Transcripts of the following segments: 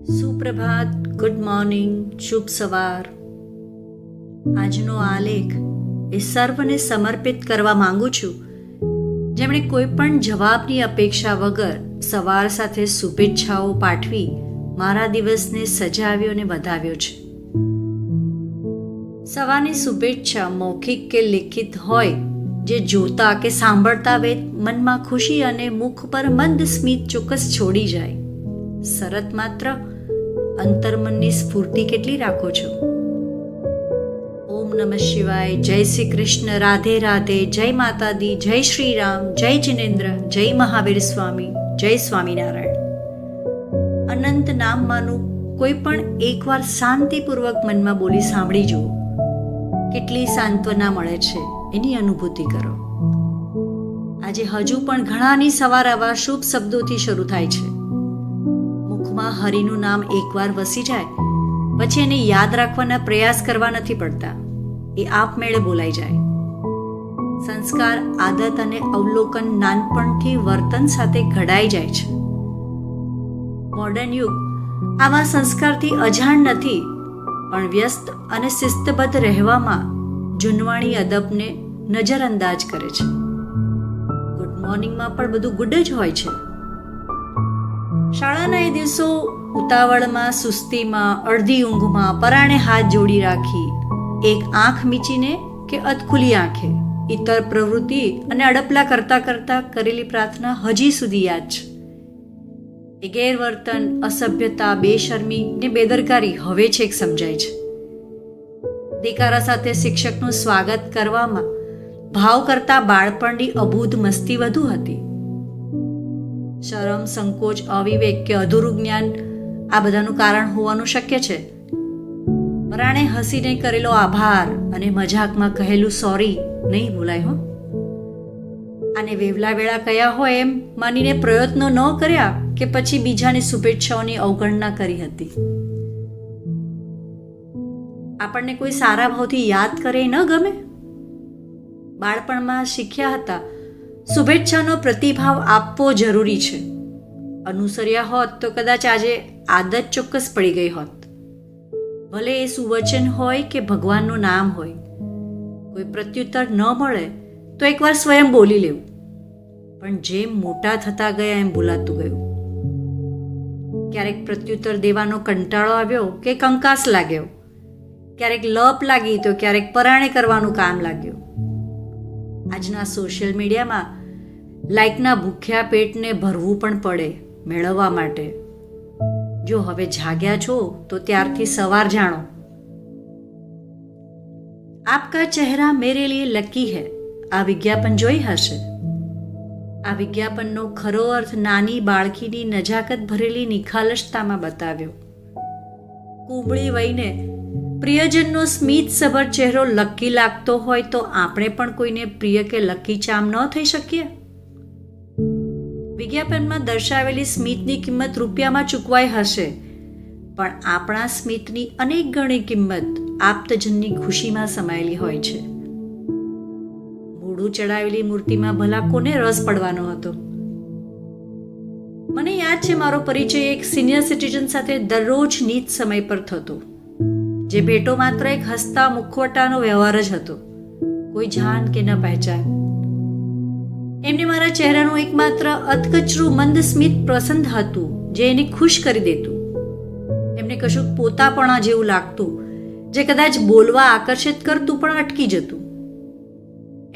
સુપ્રભાત, good morning, શુભ સવાર. આજનો આલેખ એ સર્વને સમર્પિત કરવા માંગુ છું જેમણે કોઈ પણ જવાબની અપેક્ષા વગર સવાર સાથે શુભેચ્છાઓ પાઠવી મારા દિવસને સજાવ્યો અને વધાવ્યો છે. સવારની શુભેચ્છા મૌખિક કે લિખિત હોય, જે જોતા કે સાંભળતા વેત મનમાં ખુશી અને મુખ પર મંદ સ્મિત ચોક્કસ છોડી જાય. શરત માત્ર અંતર્મનની સ્ફૂર્તિ કેટલી રાખો છો? ઓમ નમઃ શિવાય. જય શ્રી કૃષ્ણ. રાધે રાધે. જય માતાદી. જય શ્રી રામ. જય જિનેન્દ્ર. જય મહાવીર સ્વામી. જય સ્વામિનારાયણ. અનંત નામમાંનું કોઈ પણ એકવાર શાંતિપૂર્વક મનમાં બોલી સાંભળી જુઓ. કેટલી સાંત્વના મળે છે એની અનુભૂતિ કરો. આજે હજુ પણ ઘણાની સવાર આવા શુભ શબ્દોથી શરૂ થાય છે. મુખમાં હરિનું નામ એકવાર વસી જાય પછી એને યાદ રાખવાના પ્રયાસ કરવા નથી પડતા, એ આપમેળે બોલાઈ જાય. સંસ્કાર, આદત અને અવલોકન નાનપણથી વર્તન સાથે ઘડાઈ જાય છે. મોડર્ન યુગ આવા સંસ્કારથી અજાણ નથી, પણ વ્યસ્ત અને શિસ્તબદ્ધ રહેવામાં જૂનવાણી અદબને નજરઅંદાજ કરે છે. ગુડ મોર્નિંગમાં પણ બધું ગુડ જ હોય છે. શાળાના એ દિવસો ઉતાવળમાં, સુસ્તીમાં, અડધી ઊંઘમાં, પરાણે હાથ જોડી રાખી, એક આંખ મીચીને કે અધખુલી આંખે ઇતર પ્રવૃત્તિ અને અડપલા કરતા કરતા કરેલી પ્રાર્થના હજી સુધી યાદ છે. એ ગેરવર્તન, અસભ્યતા, બેશરમી ને બેદરકારી હવે છેક સમજાય છે. દેકારા સાથે શિક્ષકનું સ્વાગત કરવામાં ભાવ કરતા બાળપણની અબૂધ મસ્તી વધુ હતી. શરમ, સંકોચ, અવિવેક કે અધૂરું જ્ઞાન આ બધાનું કારણ હોવાનું શક્ય છે. પરાણે હસીને કરેલો આભાર અને મજાકમાં કહેલું સોરી નહીં ભૂલાય હો. આને વેવલા વેળા કયા હોય એમ માનીને પ્રયત્નો ન કર્યા કે પછી બીજાની શુભેચ્છાઓની અવગણના કરી હતી. આપણને કોઈ સારા ભાવથી યાદ કરે ન ગમે. બાળપણમાં શીખ્યા હતા શુભેચ્છાનો પ્રતિભાવ આપવો જરૂરી છે. અનુસર્યા હોત તો કદાચ આજે આદત ચોક્કસ પડી ગઈ હોત. ભલે એ સુવચન હોય કે ભગવાનનું નામ હોય. કોઈ પ્રત્યુત્તર ન મળે તો એકવાર સ્વયં બોલી લેવું, પણ જેમ મોટા થતા ગયા એમ ભૂલાતું ગયું. ક્યારેક પ્રત્યુત્તર દેવાનો કંટાળો આવ્યો કે કંકાસ લાગ્યો, ક્યારેક લપ લાગી તો ક્યારેક પરાણે કરવાનું કામ લાગ્યું. આજના સોશિયલ મીડિયામાં લાઇકના ભૂખ્યા પેટને ભરવું પણ પડે મેળવવા માટે. જો હવે જાગ્યા છો તો ત્યારથી સવાર જાણો. આપકા ચહેરા મેરે લીએ લકી હૈ, આ વિજ્ઞાપન જોઈ હશે. આ વિજ્ઞાપનનો ખરો અર્થ નાની બાળકીની નજાકત ભરેલી નિખાલસતામાં બતાવ્યો. કુંબળી વયને પ્રિયજનનો સ્મિત સભર ચહેરો લકી લાગતો હોય તો આપણે પણ કોઈને પ્રિય કે લકી ચામ ન થઈ શકીએ? વિજ્ઞાપનમાં દર્શાવેલી સ્મિતની કિંમત રૂપિયામાં ચૂકવાઈ હશે, પણ આપણા સ્મિતની અનેક ગણી કિંમત આપ્તજનની ખુશીમાં સમાયેલી હોય છે. મોઢું ચડાવેલી મૂર્તિમાં ભલા કોને રસ પડવાનો હતો? મને યાદ છે મારો પરિચય એક સિનિયર સિટીઝન સાથે દરરોજ નીચ સમય પર થતો. જે ભેટો માત્ર એક હસતા મુખવટાનો વ્યવહાર જ હતો, કોઈ જાન કે ન પહેચાન. એમને મારા ચહેરાનું એકમાત્ર અધકચરું મંદ સ્મિત પસંદ હતું, જે એને ખુશ કરી દેતું. એમને કશું પોતાપણા જેવું લાગતું, જે કદાચ બોલવા આકર્ષિત કરતું પણ અટકી જતું.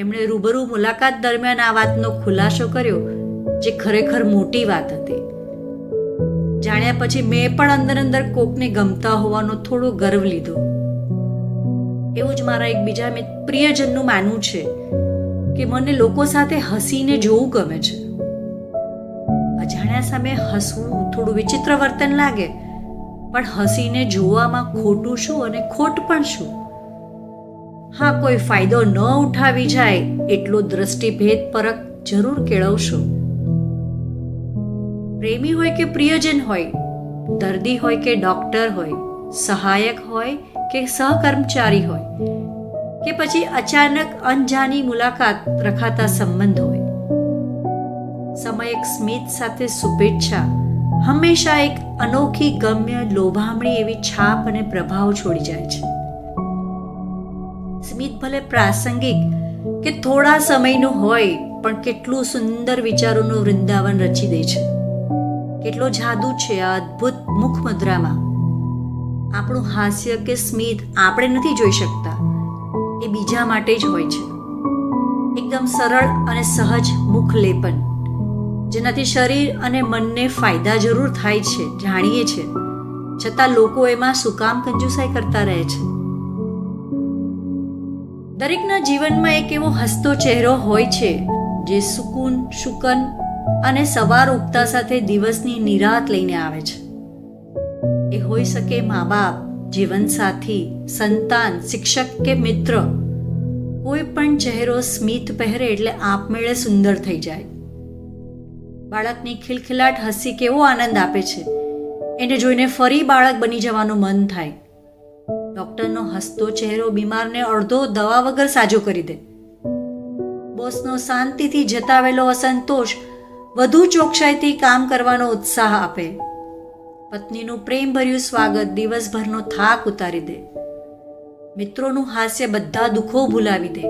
એમણે રૂબરૂ મુલાકાત દરમિયાન આ વાતનો ખુલાસો કર્યો, જે ખરેખર મોટી વાત હતી. જાણ્યા પછી મેં પણ અંદર અંદર કોકને ગમતા હોવાનો થોડો ગર્વ લીધો. એવું જ મારા એક બીજા પ્રિયજનનું માનવું છે કે મને લોકો સાથે હસીને જોવું ગમે છે. અજાણ્યા સામે હસવું થોડું વિચિત્ર વર્તન લાગે, પણ હસીને જોવામાં ખોટું શું અને ખોટ પણ શું? હા, કોઈ ફાયદો ન ઉઠાવી જાય એટલો દ્રષ્ટિભેદ પરખ જરૂર કેળવશો. પ્રેમી હોય કે પ્રિયજન હોય, દર્દી હોય કે ડોક્ટર હોય, સહાયક હોય કે સહકર્મચારી હોય, કે પછી અચાનક અનજાની મુલાકાત રખાતા સંબંધ હોય, સમયક સ્મિત સાથે શુભેચ્છા હંમેશા એક અનોખી, ગમ્ય, લોભામણી એવી છાપ અને પ્રભાવ છોડી જાય છે. સ્મિત ભલે પ્રાસંગિક કે થોડા સમયનું હોય, પણ કેટલું સુંદર વિચારોનું વૃંદાવન રચી દે છે. કેટલો જાદુ છે આ અદ્ભુત મુખમુદ્રામાં. આપણું હાસ્ય કે સ્મિત આપણે નથી જોઈ શકતા, એ બીજા માટે જ હોય છે. એકદમ સરળ અને સહજ મુખલેપન, જેનાથી શરીર અને મનને ફાયદા જરૂર થાય છે, જાણીએ છે, છતાં લોકો એમાં શું કામ કંજુસાઈ કરતા રહે છે. દરેકના જીવનમાં એક એવો હસતો ચહેરો હોય છે જે સુકૂન, શુકન અને સવાર ઉગતા સાથે દિવસની નિરાત લઈને આવે છે. એ હોઈ શકે મા બાપ, જીવનસાથી, સંતાન, શિક્ષક કે મિત્ર. કોઈ પણ ચહેરો સ્મિત પહેરે એટલે આપમેળે સુંદર થઈ જાય. બાળકની ખિલખિલાટ હસી કેવો આનંદ આપે છે, એને જોઈને ફરી બાળક બની જવાનું મન થાય. ડોક્ટરનો હસતો ચહેરો બીમારને અડધો દવા વગર સાજો કરી દે. બોસનો શાંતિથી જતાવેલો અસંતોષ વધુ ચોકસાઈથી કામ કરવાનો ઉત્સાહ આપે. પત્નીનું પ્રેમભર્યું સ્વાગત દિવસભરનો થાક ઉતારી દે. મિત્રોનું હાસ્ય બધા દુઃખો ભૂલાવી દે.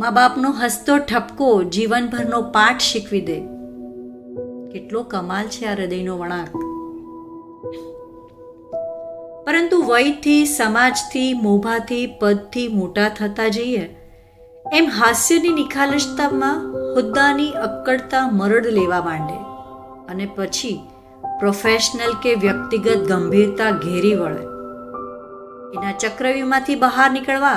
મા બાપનો હસતો ઠપકો જીવનભરનો પાઠ શીખવી દે. કેટલો કમાલ છે આ હૃદયનો વળાંક. પરંતુ વયથી, સમાજથી, મોભાથી, પદથી મોટા થતા જઈએ એમ હાસ્યની નિખાલસતામાં હોદ્દાની અક્કડતા મરડ લેવા માંડે અને પછી પ્રોફેશનલ કે વ્યક્તિગત ગંભીરતા ઘેરી વળે. એના ચક્રવ્યૂહમાંથી બહાર નીકળવા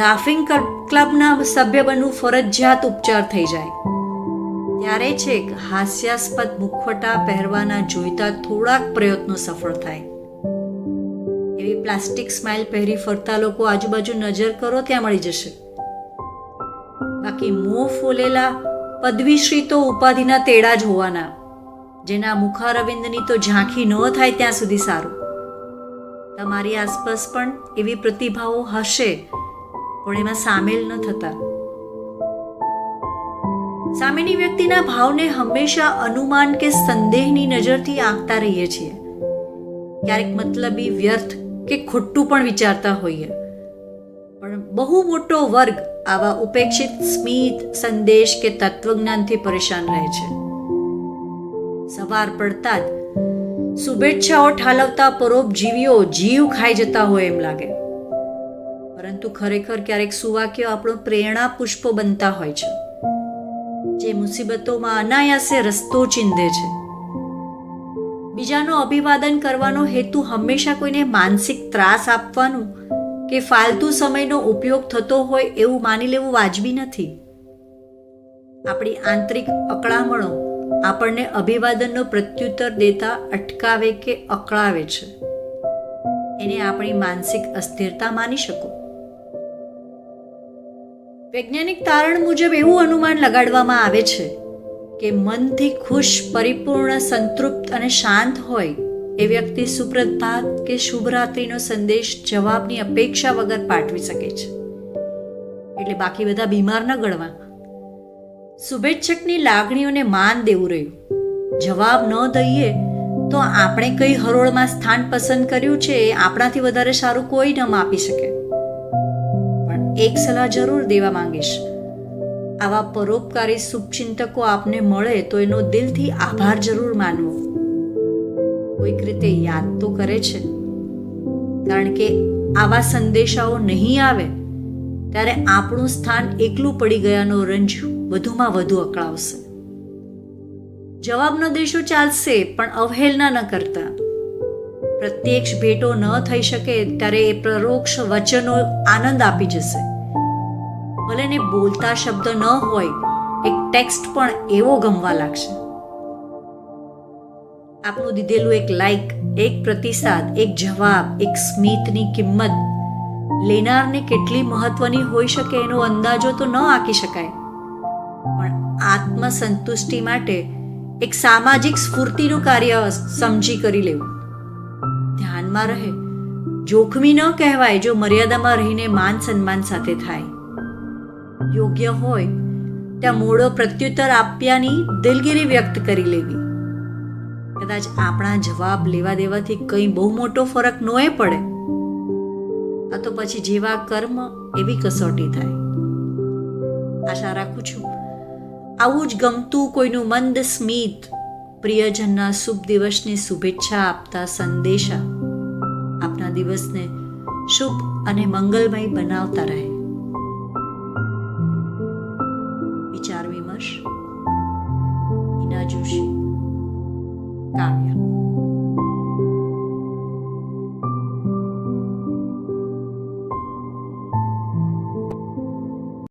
લાફિંગ ક્લબના સભ્ય બનવું ફરજિયાત ઉપચાર થઈ જાય. ત્યારે છેક હાસ્યાસ્પદ મુખવટા પહેરવાના જોઈતા થોડાક પ્રયત્નો સફળ થાય. એવી પ્લાસ્ટિક સ્માઇલ પહેરી ફરતા લોકો આજુબાજુ નજર કરો ત્યાં મળી જશે. બાકી મોં ફોલેલા પદવીશ્રી તો ઉપાધિના તેડા જ હોવાના, જેના મુખારવિંદની તો ઝાંખી ન થાય ત્યાં સુધી સારું. તમારી આસપાસ પણ એવી પ્રતિભાઓ હશે, પણ એમાં સામેલ ન થતા. સામેની વ્યક્તિના ભાવને હંમેશા અનુમાન કે સંદેહની નજરથી આંકતા રહીએ છીએ. ક્યારેક મતલબી, વ્યર્થ કે ખોટું પણ વિચારતા હોઈએ. પણ બહુ મોટો વર્ગ આવા ઉપેક્ષિત સ્મિત, સંદેશ કે તત્વજ્ઞાનથી પરેશાન રહે છે. સવાર પડતા જ શુભેચ્છાઓ ઠાલવતા પરોપજીવીઓ જીવ ખાઈ જતા હોય એમ લાગે. પરંતુ ખરેખર ક્યારેક સુવાક્યો આપણો પ્રેરણા પુષ્પો બનતા હોય છે, જે મુસીબતોમાં અનાયાસે રસ્તો ચીંધે છે. બીજાનો અભિવાદન કરવાનો હેતુ હંમેશા કોઈને માનસિક ત્રાસ આપવાનું કે ફાલતુ સમયનો ઉપયોગ થતો હોય એવું માની લેવું વાજબી નથી. આપણી આંતરિક અકળામણો આપણને અભિવાદનનો પ્રત્યુત્તર દેતા અટકાવે કે અકળાવે છે. એને આપણી માનસિક અસ્થિરતા માની શકો. વૈજ્ઞાનિક તારણ મુજબ એવું અનુમાન લગાડવામાં આવે છે કે મનથી ખુશ, પરિપૂર્ણ, સંતૃપ્ત અને શાંત હોય એ વ્યક્તિ સુપ્રભાત કે શુભરાત્રિનો સંદેશ જવાબની અપેક્ષા વગર પાઠવી શકે છે. એટલે બાકી બધા બીમાર ન ગણવા. શુભેચ્છકની લાગણીઓને માન દેવું રહ્યું. જવાબ ન દઈએ તો આપણે કઈ હરોળમાં સ્થાન પસંદ કર્યું છે એ આપણાથી વધારે સારું કોઈ ન માપી શકે. પણ એક સલાહ જરૂર દેવા માંગીશ. આવા પરોપકારી શુભચિંતકો આપને મળે તો એનો દિલથી આભાર જરૂર માનવો. કોઈક રીતે યાદ તો કરે છે, કારણ કે આવા સંદેશાઓ નહીં આવે ત્યારે આપણું સ્થાન એકલું પડી ગયાનો રંજ વધુમાં વધુ અકળાવશે. જવાબ ન દેશો ચાલશે, પણ અવહેલના ન કરતા. પ્રત્યક્ષ ભેટો ન થઈ શકે ત્યારે એ પરોક્ષ વચનો આનંદ આપી જશે. ભલે ને બોલતા શબ્દ ન હોય, એક ટેક્સ્ટ પણ એવો ગમવા લાગશે. આપનું દીધેલું એક લાઈક, એક પ્રતિસાદ, એક જવાબ, એક સ્મિતની કિંમત લેનારને કેટલી મહત્વની હોઈ શકે એનો અંદાજો તો ન આંકી શકાય. પણ આત્મસંતુષ્ટિ માટે એક સામાજિક સ્ફૂર્તિનું કાર્ય સમજી કરી લેવું. ધ્યાનમાં રહે, જોખમી ન કહેવાય જો મર્યાદામાં રહીને માન સન્માન સાથે થાય. યોગ્ય હોય ત્યાં મોડો પ્રત્યુત્તર આપ્યાની દિલગીરી વ્યક્ત કરી લેવી. કદાચ આપણા જવાબ લેવા દેવાથી કંઈ બહુ મોટો ફરક નોય પડે, આ તો પછી જેવા કર્મ એવી કસોટી થાય. આશા રાખું છું આવું જ ગમતું કોઈનું મંદ સ્મિત, પ્રિયજનના શુભ દિવસની શુભેચ્છા આપતા સંદેશા આપના દિવસને શુભ અને મંગલમય બનાવતા રહે. વિચાર વિમર્શ હિના જોશી, કાવ્ય.